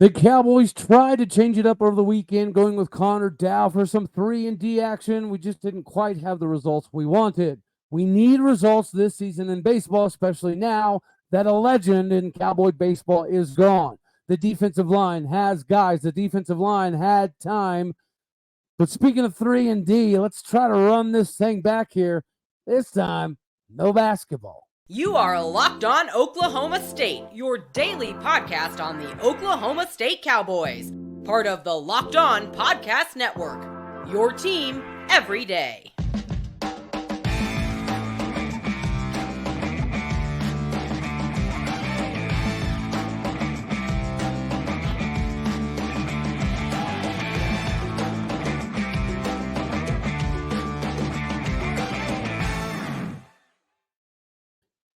The Cowboys tried to change it up over the weekend, going with Connor Dow for some 3-and-D action. We just didn't quite have the results we wanted. We need results this season in baseball, especially now that a legend in Cowboy baseball is gone. The defensive line has guys. The defensive line had time. But speaking of 3-and-D, let's try to run this thing back here. This time, no basketball. You are Locked On Oklahoma State, your daily podcast on the Oklahoma State Cowboys, part of the Locked On Podcast Network, your team every day.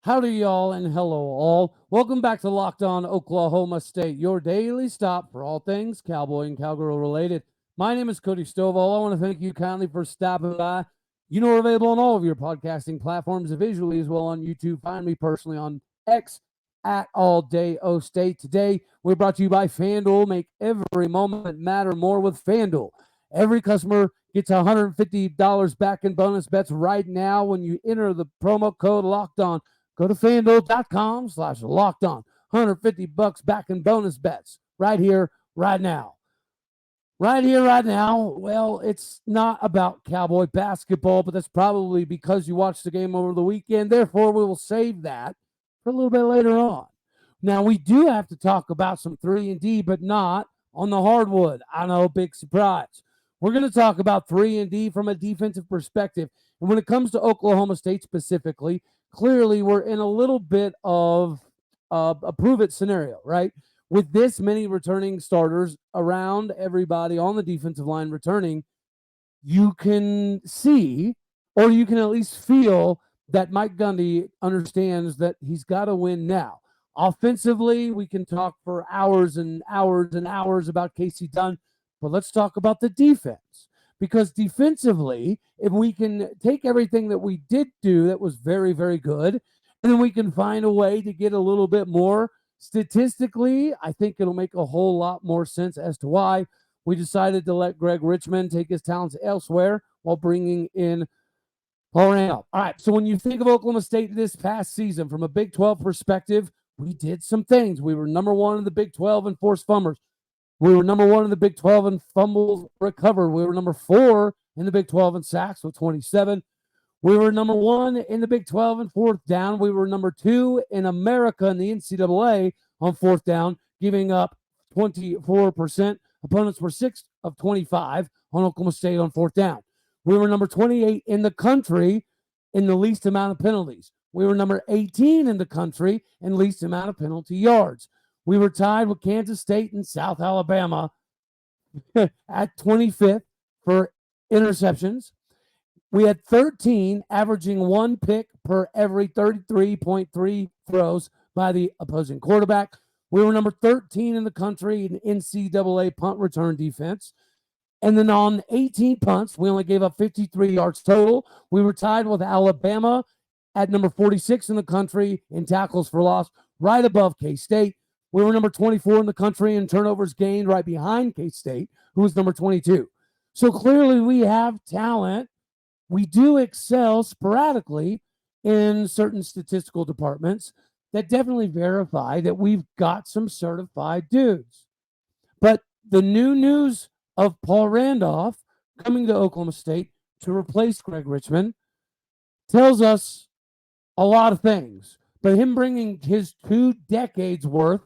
Howdy, y'all, and hello, all. Welcome back to Locked On Oklahoma State, your daily stop for all things Cowboy and Cowgirl related. My name is Cody Stovall. I want to thank you kindly for stopping by. You know, we're available on all of your podcasting platforms, visually as well on YouTube. Find me personally on X at All Day O State. Today, we're brought to you by FanDuel. Make every moment matter more with FanDuel. Every customer gets $150 back in bonus bets right now when you enter the promo code Locked On. Go to FanDuel.com/LockedOn. $150 back in bonus bets right here, right now. Right here, right now. Well, it's not about Cowboy basketball, but that's probably because you watched the game over the weekend. Therefore, we will save that for a little bit later on. Now, we do have to talk about some 3-and-D, but not on the hardwood. I know, big surprise. We're going to talk about 3-and-D from a defensive perspective. And when it comes to Oklahoma State specifically, clearly we're in a little bit of a prove-it scenario, right? With this many returning starters around everybody on the defensive line returning, you can see, or you can at least feel, that Mike Gundy understands that he's got to win now. Offensively, we can talk for hours and hours and hours about Casey Dunn, but let's talk about the defense. Because defensively, if we can take everything that we did do that was very, very good, and then we can find a way to get a little bit more statistically, I think it'll make a whole lot more sense as to why we decided to let Greg Richmond take his talents elsewhere while bringing in Paul Randolph. All right, so when you think of Oklahoma State this past season from a Big 12 perspective, we did some things. We were number one in the Big 12 in forced fumbles. We were number one in the Big 12 in fumbles recovered. We were number 4 in the Big 12 in sacks with 27. We were number 1 in the Big 12 in fourth down. We were number 2 in America in the NCAA on fourth down, giving up 24%. Opponents were 6 of 25 on Oklahoma State on fourth down. We were number 28 in the country in the least amount of penalties. We were number 18 in the country in least amount of penalty yards. We were tied with Kansas State and South Alabama at 25th for interceptions. We had 13, averaging 1 pick per every 33.3 throws by the opposing quarterback. We were number 13 in the country in NCAA punt return defense. And then on 18 punts, we only gave up 53 yards total. We were tied with Alabama at number 46 in the country in tackles for loss, right above K-State. We were number 24 in the country in turnovers gained, right behind K-State, who was number 22. So clearly we have talent. We do excel sporadically in certain statistical departments that definitely verify that we've got some certified dudes. But the new news of Paul Randolph coming to Oklahoma State to replace Greg Richmond tells us a lot of things. But him bringing his 2 decades worth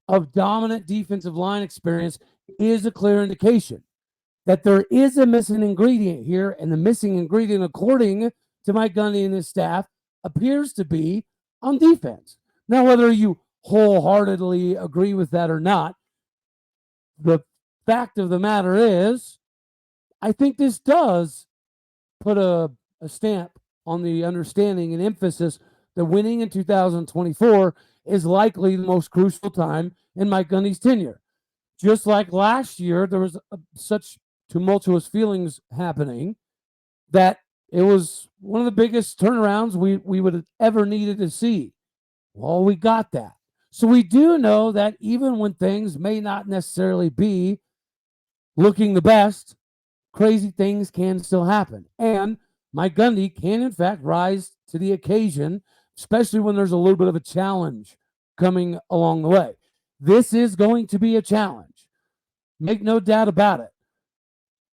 of dominant defensive line experience is a clear indication that there is a missing ingredient here, and the missing ingredient, according to Mike Gundy and his staff, appears to be on defense. Now, whether you wholeheartedly agree with that or not, the fact of the matter is, I think this does put a stamp on the understanding and emphasis that winning in 2024 is likely the most crucial time in Mike Gundy's tenure. Just like last year, there was such tumultuous feelings happening that it was one of the biggest turnarounds we would have ever needed to see. Well, we got that. So we do know that even when things may not necessarily be looking the best, crazy things can still happen. And Mike Gundy can, in fact, rise to the occasion, especially when there's a little bit of a challenge coming along the way. This is going to be a challenge. Make no doubt about it.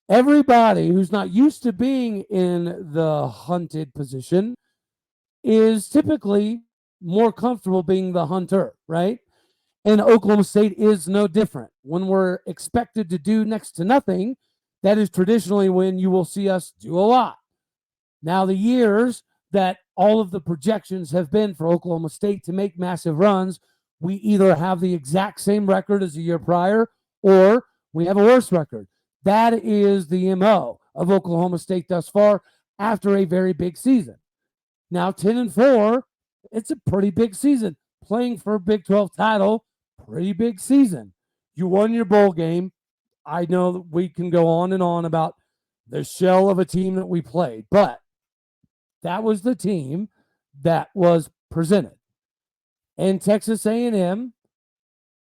Everybody who's not used to being in the hunted position is typically more comfortable being the hunter, right? And Oklahoma State is no different. When we're expected to do next to nothing, that is traditionally when you will see us do a lot. Now, the years that all of the projections have been for Oklahoma State to make massive runs, we either have the exact same record as the year prior or we have a worse record. That is the MO of Oklahoma State thus far after a very big season. Now, 10-4, it's a pretty big season. Playing for a Big 12 title, pretty big season. You won your bowl game. I know that we can go on and on about the shell of a team that we played, but that was the team that was presented. And Texas A&M,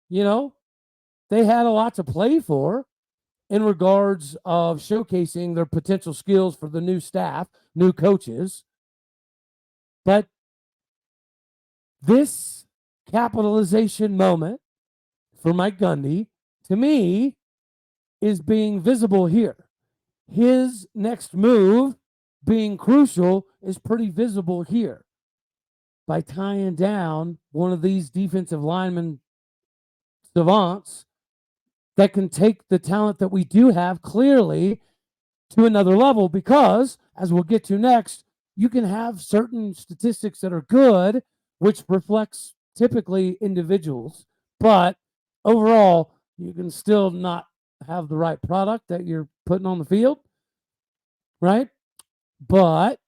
they had a lot to play for in regards of showcasing their potential skills for the new staff, new coaches. But this capitalization moment for Mike Gundy, to me, is being visible here. His next move being crucial is pretty visible here by tying down one of these defensive linemen savants that can take the talent that we do have clearly to another level, because as we'll get to next, you can have certain statistics that are good, which reflects typically individuals, but overall you can still not have the right product that you're putting on the field, right? But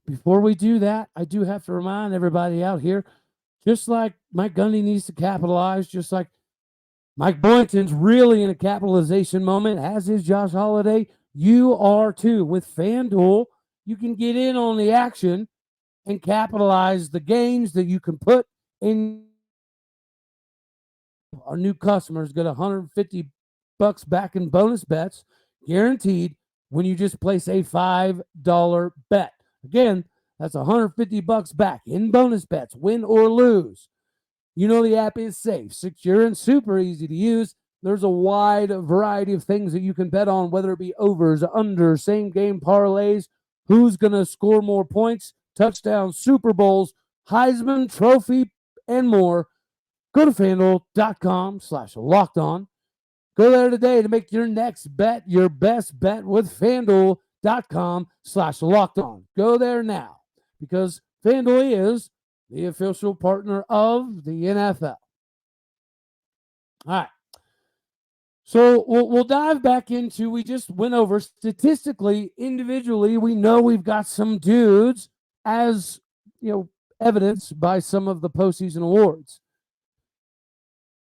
before we do that, I do have to remind everybody out here, just like Mike Gundy needs to capitalize, just like Mike Boynton's really in a capitalization moment, as is Josh Holliday, you are too. With FanDuel, you can get in on the action and capitalize the gains that you can put in. Our new customers get $150 back in bonus bets, guaranteed, when you just place a $5 bet. Again, that's $150 back in bonus bets, win or lose. You know the app is safe, secure, and super easy to use. There's a wide variety of things that you can bet on, whether it be overs, unders, same game parlays, who's going to score more points, touchdowns, Super Bowls, Heisman Trophy, and more. Go to FanDuel.com/lockedon. Go there today to make your next bet your best bet with FanDuel.com/lockedon. Go there now, because FanDuel is the official partner of the NFL. All right. So we'll dive back into, we just went over statistically, individually, we know we've got some dudes, as evidenced by some of the postseason awards.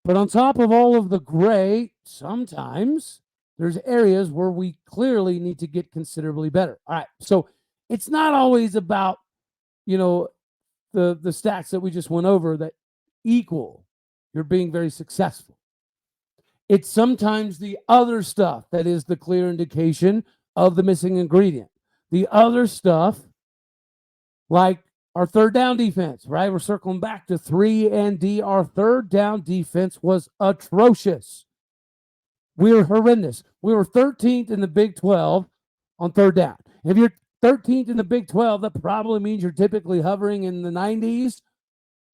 But on top of all of the gray, sometimes there's areas where we clearly need to get considerably better. All right. So it's not always about, the stats that we just went over that equal you're being very successful. It's sometimes the other stuff that is the clear indication of the missing ingredient. The other stuff, like our third down defense, right? We're circling back to 3-and-D. Our third down defense was atrocious. We were horrendous. We were 13th in the Big 12 on third down. If you're 13th in the Big 12, that probably means you're typically hovering in the 90s,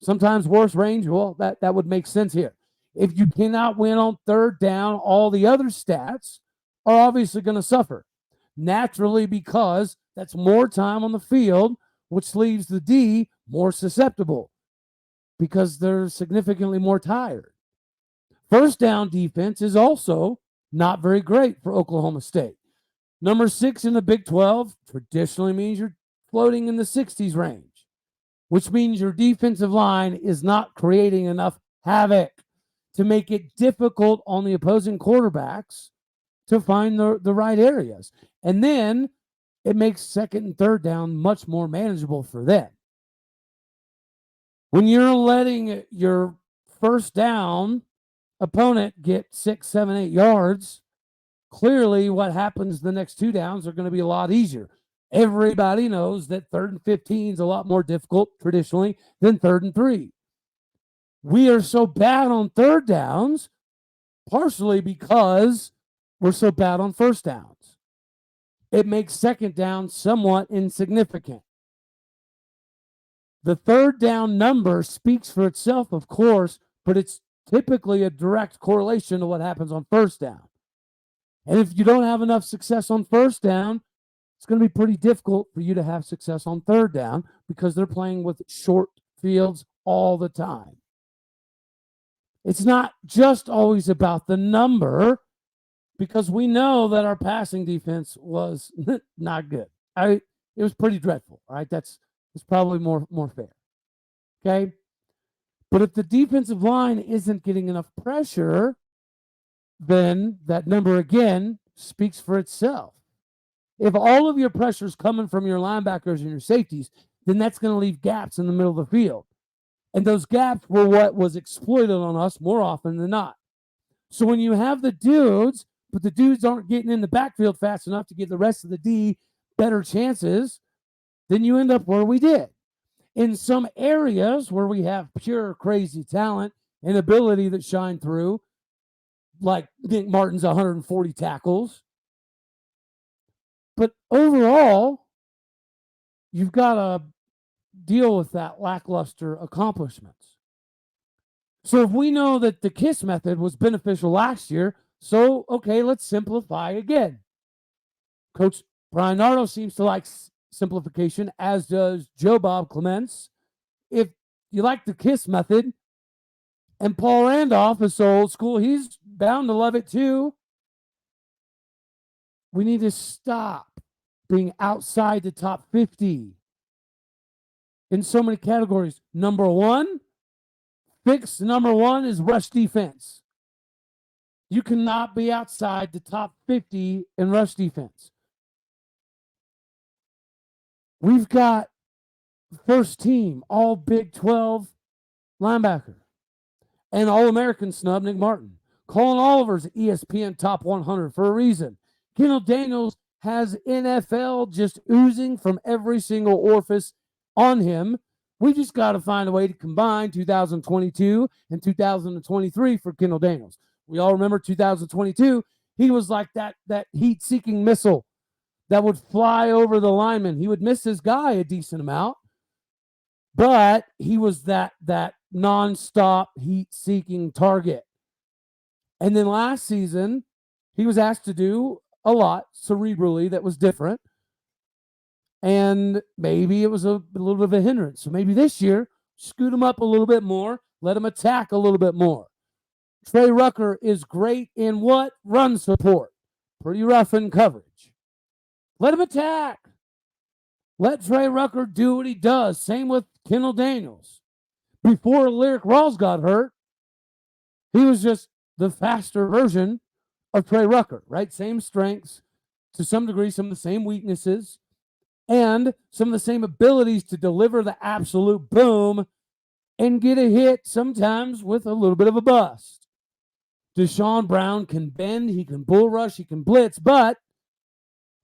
sometimes worse range. Well, that would make sense here. If you cannot win on third down, all the other stats are obviously going to suffer. Naturally, because that's more time on the field, which leaves the D more susceptible because they're significantly more tired. First down defense is also not very great for Oklahoma State. Number 6 in the Big 12 traditionally means you're floating in the 60s range, which means your defensive line is not creating enough havoc to make it difficult on the opposing quarterbacks to find the right areas. And then it makes second and third down much more manageable for them. When you're letting your first down opponent get 6, 7, 8 yards, clearly what happens the next 2 downs are going to be a lot easier. Everybody knows that 3rd and 15 is a lot more difficult traditionally than 3rd and 3. We are so bad on 3rd downs, partially because we're so bad on 1st downs. It makes 2nd down somewhat insignificant. The 3rd down number speaks for itself, of course, but it's typically a direct correlation to what happens on 1st down. And if you don't have enough success on 1st down, it's going to be pretty difficult for you to have success on 3rd down because they're playing with short fields all the time. It's not just always about the number, because we know that our passing defense was not good. It was pretty dreadful. All right, that's probably more fair. Okay, but if the defensive line isn't getting enough pressure, then that number again speaks for itself. If all of your pressure is coming from your linebackers and your safeties, then that's going to leave gaps in the middle of the field. And those gaps were what was exploited on us more often than not. So when you have the dudes, but the dudes aren't getting in the backfield fast enough to give the rest of the D better chances, then you end up where we did. In some areas where we have pure crazy talent and ability that shine through, like Nick Martin's 140 tackles. But overall, you've got to deal with that lackluster accomplishments. So if we know that the KISS method was beneficial last year, so, okay, let's simplify again. Coach Brian Nardo seems to like simplification, as does Joe Bob Clements. If you like the KISS method, and Paul Randolph is so old school, he's bound to love it too. We need to stop being outside the top 50 in so many categories. Number one is rush defense. You cannot be outside the top 50 in rush defense. We've got first team, all Big 12 linebacker, and All-American snub Nick Martin. Collin Oliver's ESPN top 100 for a reason. Kendal Daniels has NFL just oozing from every single orifice on him. We just got to find a way to combine 2022 and 2023 for Kendal Daniels. We all remember 2022. He was like that heat-seeking missile that would fly over the lineman. He would miss his guy a decent amount, but he was that nonstop heat-seeking target. And then last season, he was asked to do a lot cerebrally that was different. And maybe it was a little bit of a hindrance. So maybe this year, scoot him up a little bit more, let him attack a little bit more. Trey Rucker is great in what? Run support. Pretty rough in coverage. Let him attack. Let Trey Rucker do what he does. Same with Kendal Daniels. Before Lyric Rawls got hurt, he was just the faster version of Trey Rucker, right? Same strengths, to some degree, some of the same weaknesses, and some of the same abilities to deliver the absolute boom and get a hit sometimes with a little bit of a bust. DeSean Brown can bend, he can bull rush, he can blitz, but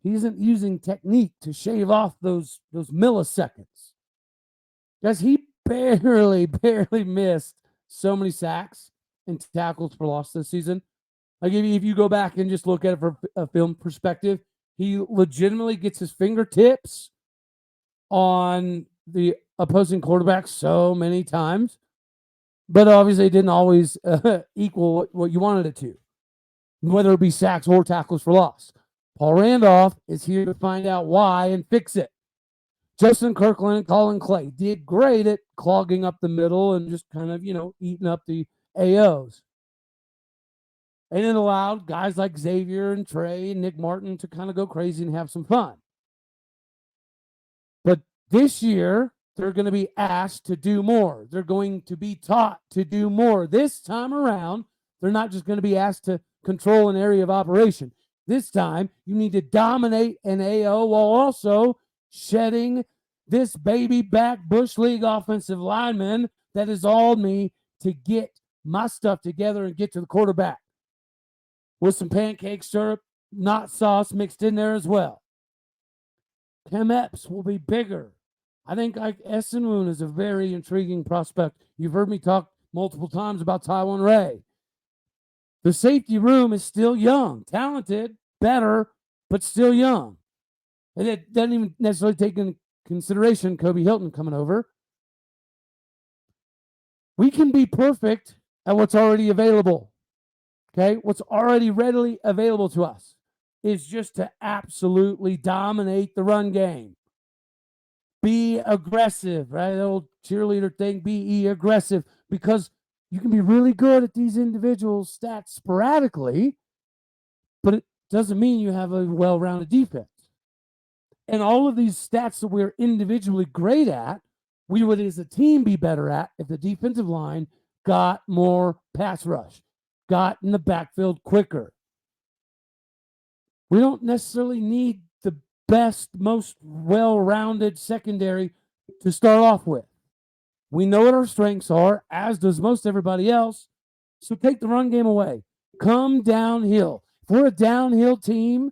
he isn't using technique to shave off those milliseconds. Guys, he barely missed so many sacks and tackles for loss this season. Like if you go back and just look at it from a film perspective, he legitimately gets his fingertips on the opposing quarterback so many times, but obviously it didn't always equal what you wanted it to, whether it be sacks or tackles for loss. Paul Randolph is here to find out why and fix it. Justin Kirkland and Colin Clay did great at clogging up the middle and just kind of, eating up the AOs. And it allowed guys like Xavier and Trey and Nick Martin to kind of go crazy and have some fun. But this year, they're going to be asked to do more. They're going to be taught to do more. This time around, they're not just going to be asked to control an area of operation. This time, you need to dominate an AO while also shedding this baby back Bush League offensive lineman that has awed me to get my stuff together and get to the quarterback with some pancake syrup, not sauce mixed in there as well. Chem Epps will be bigger. I think Esenwoon is a very intriguing prospect. You've heard me talk multiple times about Taiwan Ray. The safety room is still young, talented, better, but still young. And it doesn't even necessarily take into consideration Kobe Hilton coming over. We can be perfect at what's already available. Okay? What's already readily available to us is just to absolutely dominate the run game. Be aggressive, right? The old cheerleader thing, be aggressive, because you can be really good at these individual stats sporadically, but it doesn't mean you have a well-rounded defense. And all of these stats that we're individually great at, we would as a team be better at if the defensive line got more pass rush, got in the backfield quicker. We don't necessarily need the best, most well-rounded secondary to start off with. We know what our strengths are, as does most everybody else. So take the run game away. Come downhill. If we're a downhill team,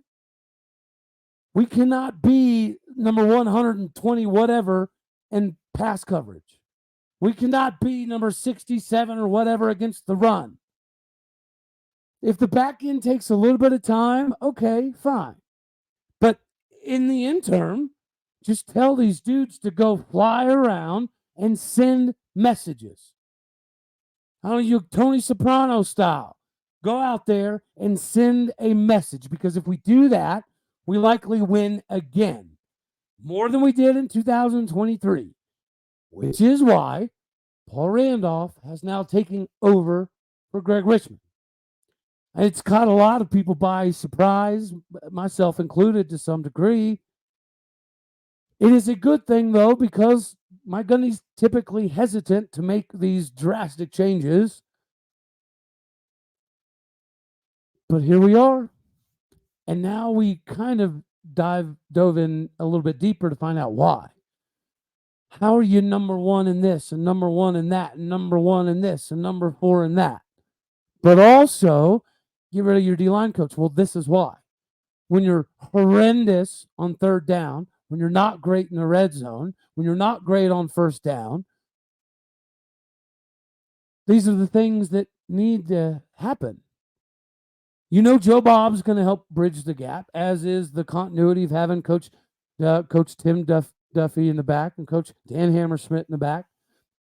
we cannot be number 120 whatever in pass coverage. We cannot be number 67 or whatever against the run. If the back end takes a little bit of time, okay, fine. But in the interim, just tell these dudes to go fly around and send messages. How you Tony Soprano style. Go out there and send a message, because if we do that, we likely win again. More than we did in 2023, which is why Paul Randolph has now taken over for Greg Richmond. And it's caught a lot of people by surprise, myself included to some degree. It is a good thing, though, because Mike Gundy's typically hesitant to make these drastic changes. But here we are. And now we kind of dove in a little bit deeper to find out why. How are you number one in this and number one in that and number one in this and number 4 in that? But also, get rid of your D-line coach. Well, this is why. When you're horrendous on third down, when you're not great in the red zone, when you're not great on first down, these are the things that need to happen. You know Joe Bob's going to help bridge the gap, as is the continuity of having Coach Tim Duffy in the back and Coach Dan Hammersmith in the back.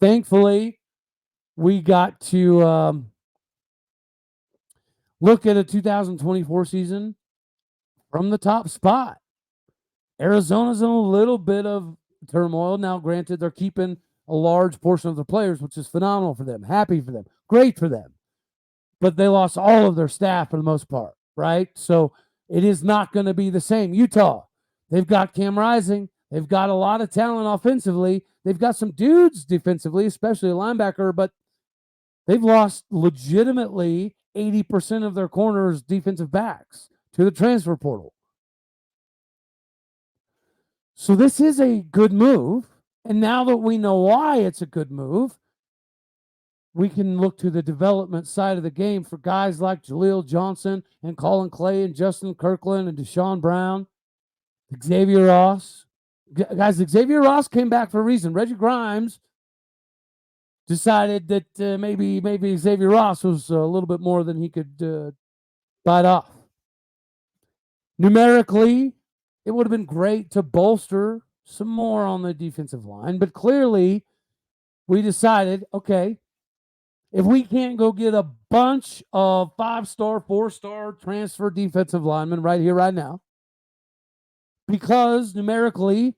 Thankfully, we got to look at a 2024 season from the top spot. Arizona's in a little bit of turmoil. Now, granted, they're keeping a large portion of their players, which is phenomenal for them. Happy for them. Great for them. But they lost all of their staff for the most part, right? So it is not going to be the same. Utah, they've got Cam Rising. They've got a lot of talent offensively. They've got some dudes defensively, especially a linebacker, but they've lost legitimately 80% of their corners, defensive backs, to the transfer portal. So this is a good move. And now that we know why it's a good move, we can look to the development side of the game for guys like Jaleel Johnson and Colin Clay and Justin Kirkland and Deshaun Brown, Xavier Ross. Guys, Xavier Ross came back for a reason. Reggie Grimes decided that maybe Xavier Ross was a little bit more than he could bite off. Numerically, it would have been great to bolster some more on the defensive line, but clearly we decided, okay, if we can't go get a bunch of 5-star, 4-star transfer defensive linemen right here, right now, because numerically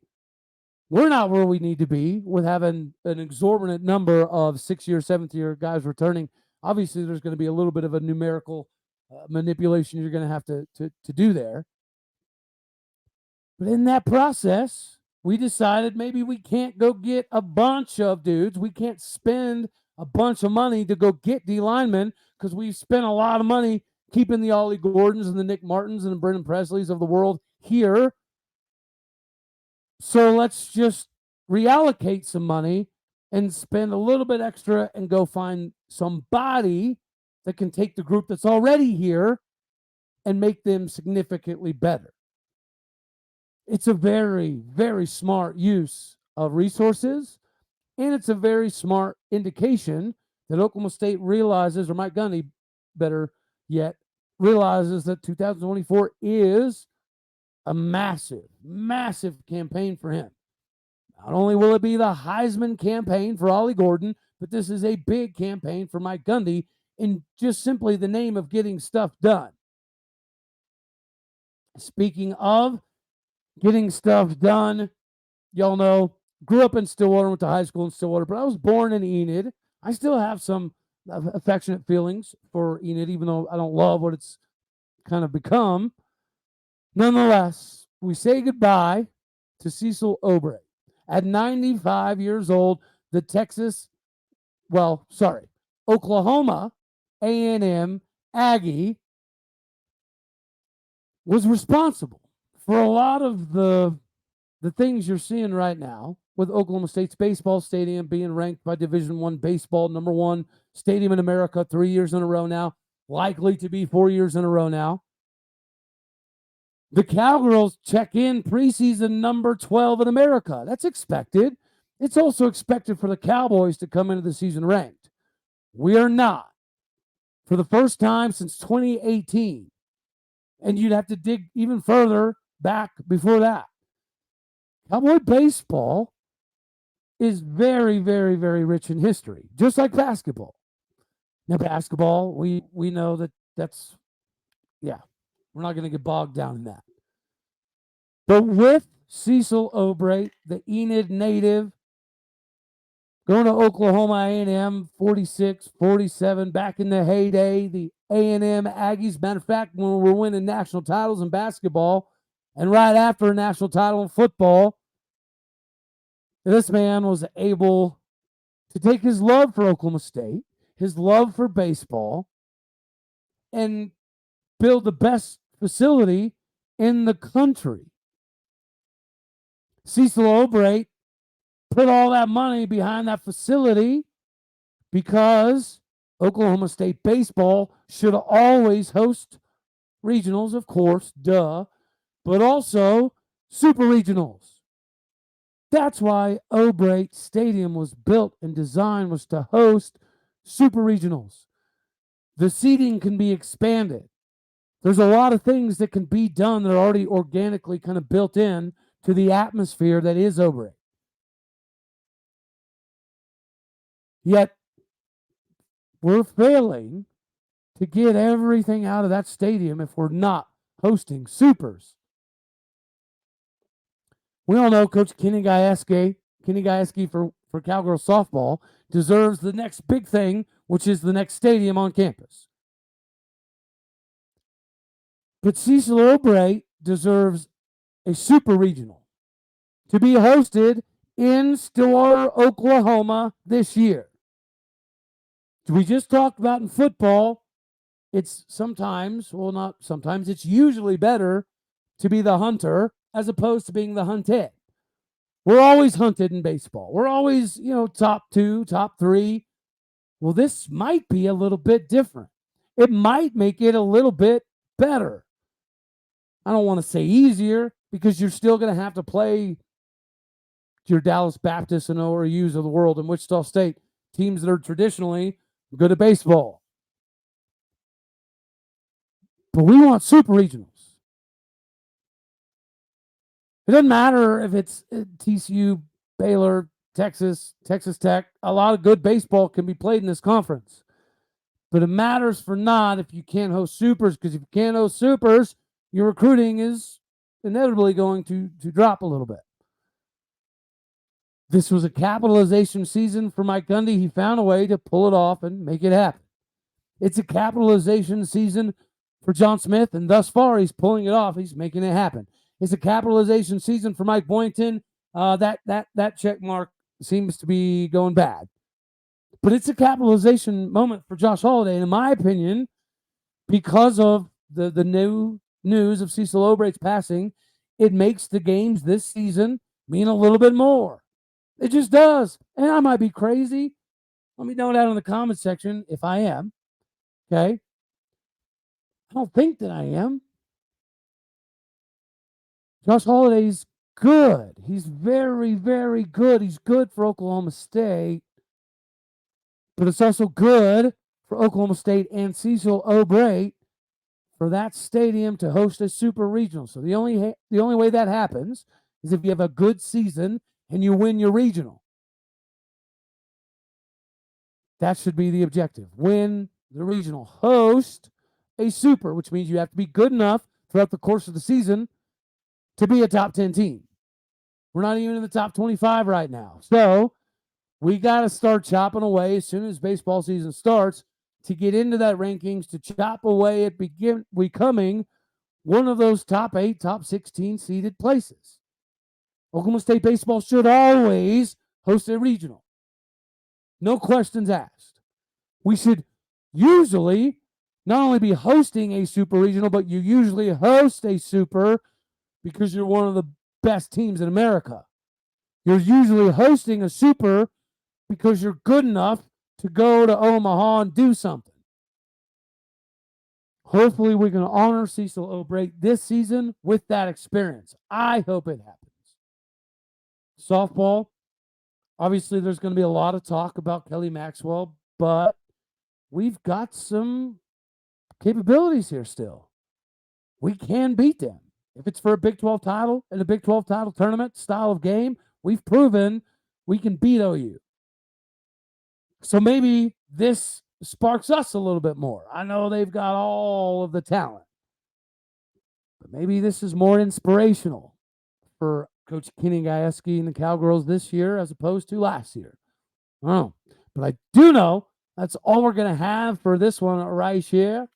we're not where we need to be with having an exorbitant number of 6-year, 7th-year guys returning. Obviously, there's going to be a little bit of a numerical manipulation you're going to have to do there. But in that process, we decided maybe we can't go get a bunch of dudes. We can't spend a bunch of money to go get D linemen, because we've spent a lot of money keeping the Ollie Gordons and the Nick Martins and the Brendan Presleys of the world here. So let's just reallocate some money and spend a little bit extra and go find somebody that can take the group that's already here and make them significantly better. It's a very, very smart use of resources, and it's a very smart indication that Oklahoma State realizes, or Mike Gundy, better yet, realizes that 2024 is a massive, massive campaign for him. Not only will it be the Heisman campaign for Ollie Gordon, but this is a big campaign for Mike Gundy in just simply the name of getting stuff done. Speaking of getting stuff done, y'all know, grew up in Stillwater, went to high school in Stillwater, but I was born in Enid. I still have some affectionate feelings for Enid, even though I don't love what it's kind of become. Nonetheless, we say goodbye to Cecil O'Brate. At 95 years old, the Oklahoma A&M Aggie was responsible for a lot of the things you're seeing right now, with Oklahoma State's baseball stadium being ranked by Division I baseball #1 stadium in America 3 years in a row now, likely to be 4 years in a row now. The Cowgirls check in preseason number 12 in America. That's expected. It's also expected for the Cowboys to come into the season ranked. We are not. For the first time since 2018. And you'd have to dig even further back before that. Cowboy baseball is very, very, very rich in history, just like basketball. Now, basketball, we know that's, we're not going to get bogged down in that. But with Cecil O'Brate, the Enid native, going to Oklahoma A&M, 46, 47, back in the heyday, the A&M Aggies. Matter of fact, when we were winning national titles in basketball, and right after a national title in football, this man was able to take his love for Oklahoma State, his love for baseball, and build the best facility in the country. Cecil O'Brate put all that money behind that facility because Oklahoma State baseball should always host regionals, of course, duh, but also super regionals. That's why O'Brate Stadium was built and designed, was to host super regionals. The seating can be expanded. There's a lot of things that can be done that are already organically kind of built in to the atmosphere that is O'Brate. Yet, we're failing to get everything out of that stadium if we're not hosting supers. We all know Coach Kenny Gajewski for Cowgirls softball deserves the next big thing, which is the next stadium on campus. But Cecil O'Brate deserves a super regional to be hosted in Stillwater, Oklahoma this year. We just talked about in football, it's it's usually better to be the hunter as opposed to being the hunted. We're always hunted in baseball. We're always, top 2, top 3. Well, this might be a little bit different. It might make it a little bit better. I don't want to say easier, because you're still going to have to play your Dallas Baptists and ORUs of the world and Wichita State, teams that are traditionally good at baseball. But we want super regionals. It doesn't matter if it's TCU, Baylor, Texas Tech. A lot of good baseball can be played in this conference. But it matters for not if you can't host supers, because if you can't host supers, your recruiting is inevitably going to drop a little bit. This was a capitalization season for Mike Gundy. He found a way to pull it off and make it happen. It's a capitalization season for John Smith, and thus far he's pulling it off. He's making it happen. It's a capitalization season for Mike Boynton. That check mark seems to be going bad. But it's a capitalization moment for Josh Holliday, and in my opinion, because of the new news of Cecil O'Brate's passing, it makes the games this season mean a little bit more. It just does. And I might be crazy, Let me know that in the comment section if I am. Okay. I don't think that I am. Josh Holliday's good. He's very, very good. He's good for Oklahoma State. But it's also good for Oklahoma State and Cecil O'Brate for that stadium to host a super regional. So the only way that happens is if you have a good season and you win your regional. That should be the objective. Win the regional. Host a super, which means you have to be good enough throughout the course of the season to be a top 10 team. We're not even in the top 25 right now. So we got to start chopping away as soon as baseball season starts to get into that rankings, to chop away at becoming one of those top 8, top 16 seeded places. Oklahoma State baseball should always host a regional. No questions asked. We should usually not only be hosting a super regional, but you usually host a super because you're one of the best teams in America. You're usually hosting a super because you're good enough to go to Omaha and do something. Hopefully we can honor Cecil O'Brate this season with that experience. I hope it happens. Softball, obviously there's going to be a lot of talk about Kelly Maxwell, but we've got some capabilities here still. We can beat them. If it's for a Big 12 title and a Big 12 title tournament style of game, we've proven we can beat OU. So maybe this sparks us a little bit more. I know they've got all of the talent, but maybe this is more inspirational for Coach Kenny Gajewski and the Cowgirls this year as opposed to last year. I don't know. But I do know that's all we're going to have for this one right here.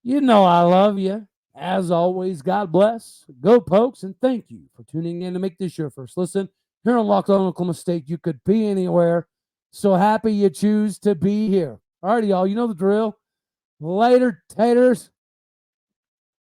You know I love you. As always, God bless. Go Pokes, and thank you for tuning in to make this your first listen. Here on Locked On Oklahoma State, you could be anywhere. So happy you choose to be here. All righty, y'all. You know the drill. Later, taters.